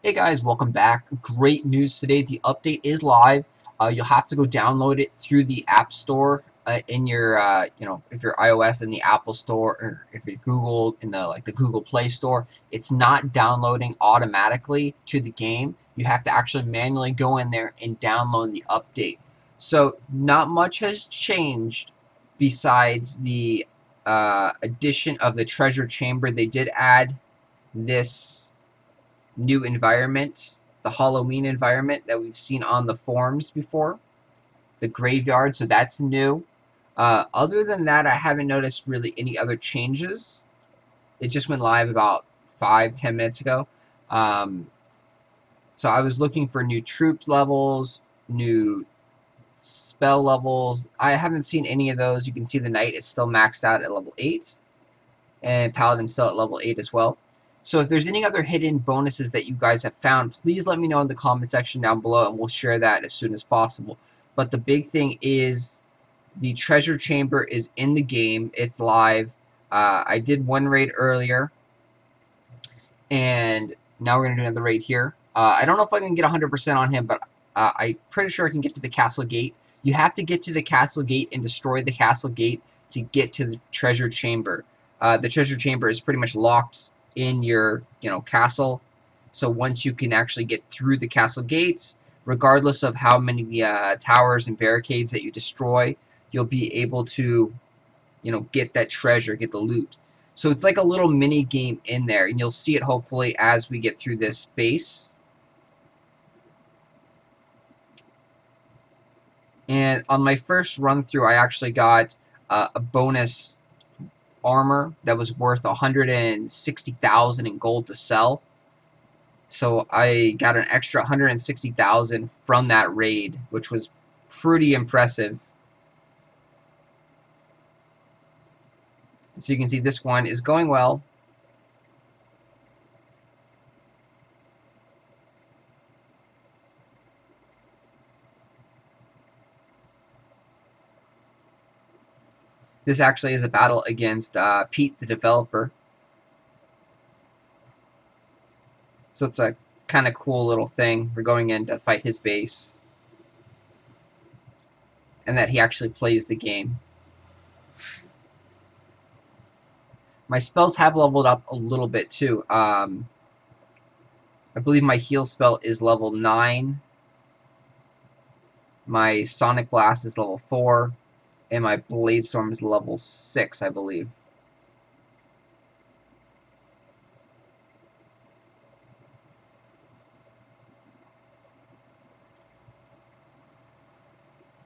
Hey guys, welcome back. Great news today. The update is live. You'll have to go download it through the App Store in your, if you're iOS in the Apple Store, or if you're Google in the Google Play Store. It's not downloading automatically to the game. You have to actually manually go in there and download the update. So not much has changed besides the addition of the treasure chamber. They did add this new environment, the Halloween environment that we've seen on the forums before, the graveyard, so that's new. Other than that, I haven't noticed really any other changes. It just went live about 5-10 minutes ago. So I was looking for new troop levels, new spell levels. I haven't seen any of those. You can see the knight is still maxed out at level 8, and paladin's still at level 8 as well. So if there's any other hidden bonuses that you guys have found, please let me know in the comment section down below, and we'll share that as soon as possible. But the big thing is the treasure chamber is in the game. It's live. I did one raid earlier, and now we're going to do another raid here. I don't know if I can get 100% on him, but I'm pretty sure I can get to the castle gate. You have to get to the castle gate and destroy the castle gate to get to the treasure chamber. The treasure chamber is pretty much locked in your castle, so once you can actually get through the castle gates, regardless of how many towers and barricades that you destroy, you'll be able to get that treasure, get the loot. So it's like a little mini game in there, and you'll see it hopefully as we get through this base. And on my first run through, I actually got a bonus armor that was worth 160,000 in gold to sell. So I got an extra 160,000 from that raid, which was pretty impressive. So you can see this one is going well. This actually is a battle against Pete, the developer. So it's a kind of cool little thing. We're going in to fight his base, and that he actually plays the game. My spells have leveled up a little bit too. I believe my heal spell is level 9. My Sonic Blast is level 4. And my Blade Storm is level 6, I believe.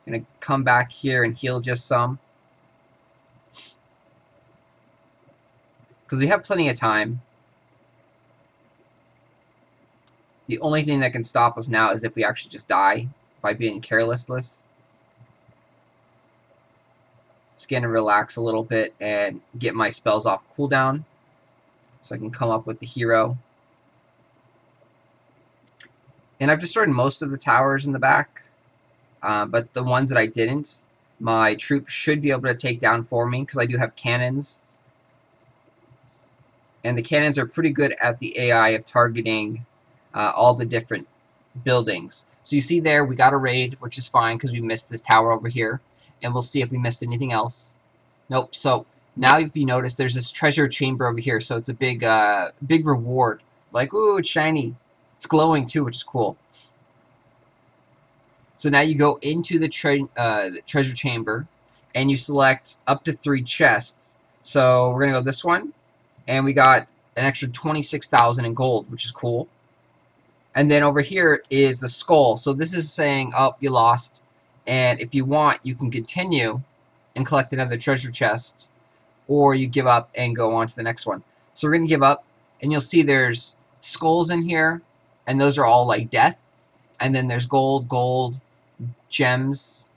Gonna come back here and heal just some, because we have plenty of time. The only thing that can stop us now is if we actually just die by being careless. Just gonna relax a little bit and get my spells off cooldown so I can come up with the hero. And I've destroyed most of the towers in the back, but the ones that I didn't, my troops should be able to take down for me, because I do have cannons. And the cannons are pretty good at the AI of targeting all the different buildings. So you see there, we got a raid, which is fine because we missed this tower over here. And we'll see if we missed anything else. Nope. So now if you notice, there's this treasure chamber over here. So it's a big big reward. Like, ooh, it's shiny. It's glowing too, which is cool. So now you go into the treasure chamber, and you select up to 3 chests. So we're going to go this one. And we got an extra 26,000 in gold, which is cool. And then over here is the skull. So this is saying, oh, you lost. And if you want, you can continue and collect another treasure chest. Or you give up and go on to the next one. So we're going to give up. And you'll see there's skulls in here. And those are all like death. And then there's gold, gems.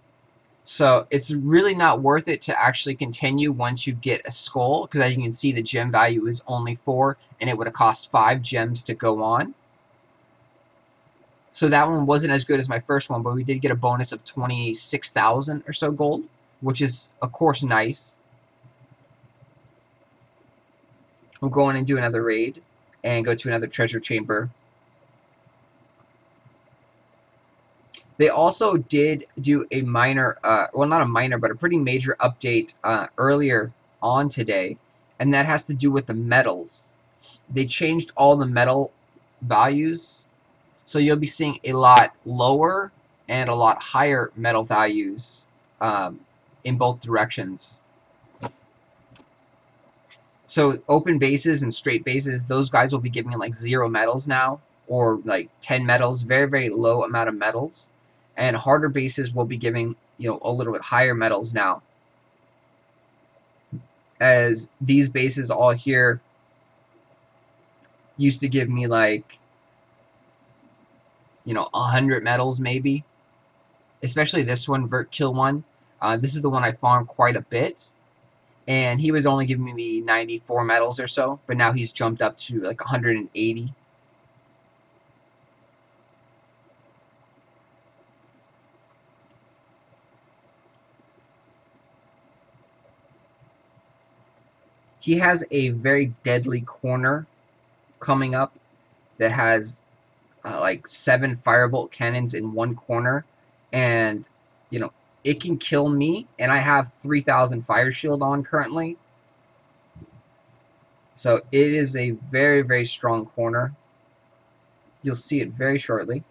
So it's really not worth it to actually continue once you get a skull, because as you can see, the gem value is only 4, and it would have cost 5 gems to go on. So that one wasn't as good as my first one, but we did get a bonus of 26,000 or so gold, which is, of course, nice. We'll go in and do another raid and go to another treasure chamber. They also did do a minor, well, not a minor, but a pretty major update earlier on today, and that has to do with the metals. They changed all the metal values, so you'll be seeing a lot lower and a lot higher metal values in both directions. So open bases and straight bases, those guys will be giving like 0 metals now, or like 10 metals, very, very low amount of metals. And harder bases will be giving, you know, a little bit higher metals now. As these bases all here used to give me like, you know, 100 metals maybe. Especially this one, Vert Kill one. This is the one I farmed quite a bit. And he was only giving me 94 metals or so, but now he's jumped up to like 180. He has a very deadly corner coming up that has like 7 firebolt cannons in one corner, and you know, it can kill me, and I have 3,000 fire shield on currently. So it is a very, very strong corner. You'll see it very shortly.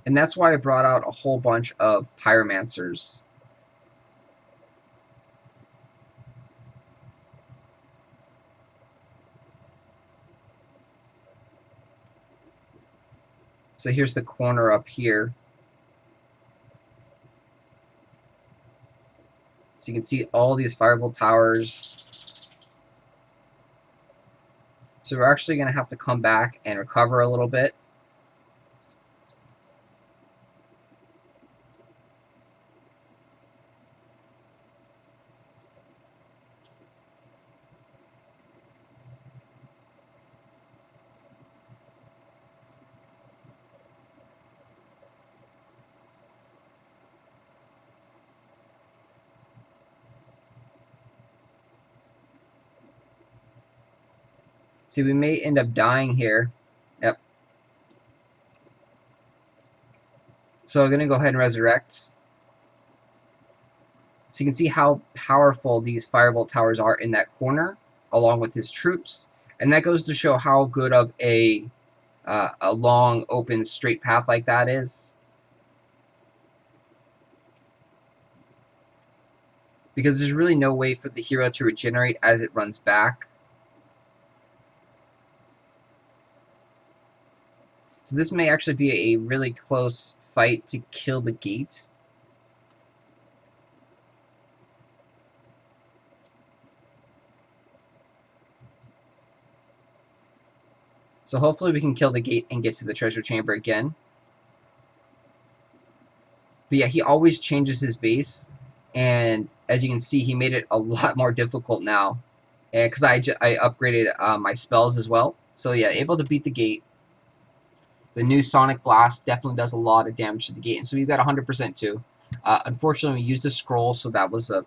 And that's why I brought out a whole bunch of pyromancers. So here's the corner up here. So you can see all these firebolt towers. So we're actually going to have to come back and recover a little bit. See, we may end up dying here. Yep. So I'm going to go ahead and resurrect. So you can see how powerful these firebolt towers are in that corner, along with his troops. And that goes to show how good of a long, open, straight path like that is. Because there's really no way for the hero to regenerate as it runs back. So this may actually be a really close fight to kill the gate. So hopefully we can kill the gate and get to the treasure chamber again. But yeah, he always changes his base. And as you can see, he made it a lot more difficult now. Because I upgraded my spells as well. So yeah, able to beat the gate. The new Sonic Blast definitely does a lot of damage to the gate. And so we've got 100% too. Unfortunately, we used a scroll, so that was a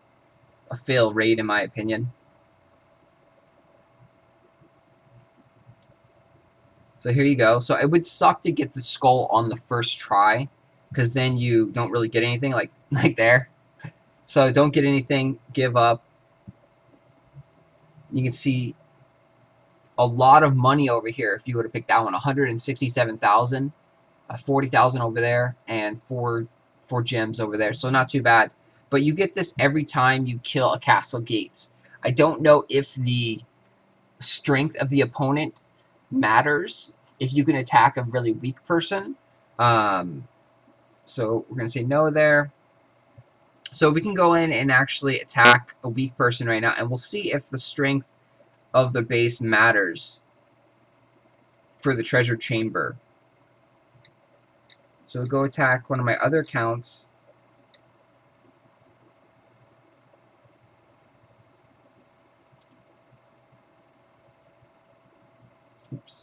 fail raid in my opinion. So here you go. So it would suck to get the skull on the first try, because then you don't really get anything, like there. So don't get anything, give up. You can see a lot of money over here if you would have picked that one. 167,000, 40,000 over there, and four gems over there. So not too bad. But you get this every time you kill a castle gate. I don't know if the strength of the opponent matters if you can attack a really weak person. So we're going to say no there. So we can go in and actually attack a weak person right now, and we'll see if the strength of the base matters for the treasure chamber. So we'll go attack one of my other accounts. Oops.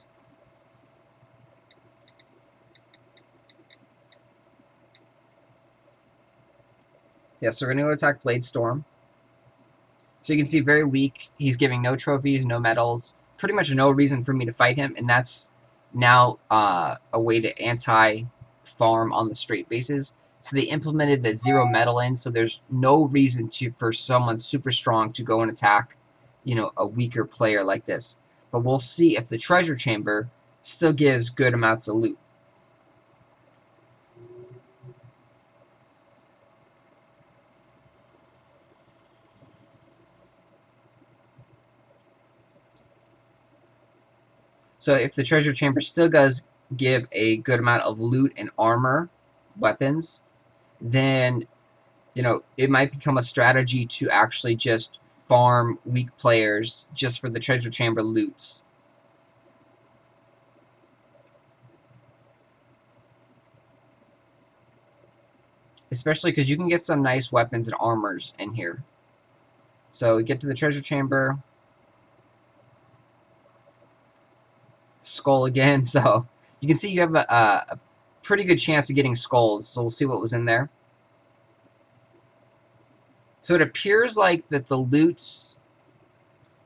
Yeah, so we're going to go attack Blade Storm. So you can see very weak. He's giving no trophies, no medals, pretty much no reason for me to fight him, and that's now a way to anti-farm on the straight bases. So they implemented the 0 medal in, so there's no reason for someone super strong to go and attack, a weaker player like this. But we'll see if the treasure chamber still gives good amounts of loot. So if the treasure chamber still does give a good amount of loot and armor, weapons, then it might become a strategy to actually just farm weak players just for the treasure chamber loots. Especially because you can get some nice weapons and armors in here. So we get to the treasure chamber. Skull again. So you can see you have a pretty good chance of getting skulls. So we'll see what was in there. So it appears like that the loot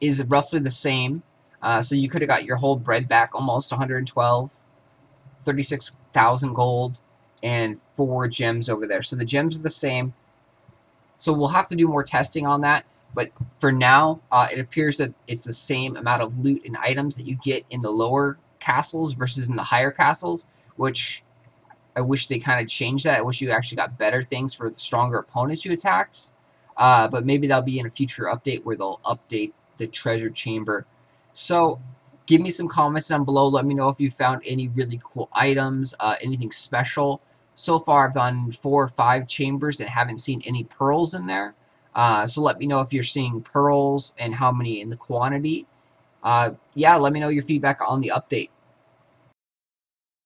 is roughly the same. So you could have got your whole bread back, almost 112, 36,000 gold, and 4 gems over there. So the gems are the same. So we'll have to do more testing on that. But for now, it appears that it's the same amount of loot and items that you get in the lower castles versus in the higher castles, which I wish they kind of changed that. I wish you actually got better things for the stronger opponents you attacked. But maybe that'll be in a future update where they'll update the treasure chamber. So give me some comments down below. Let me know if you found any really cool items, anything special. So far, I've done 4 or 5 chambers and haven't seen any pearls in there. So let me know if you're seeing pearls and how many in the quantity. Yeah, let me know your feedback on the update.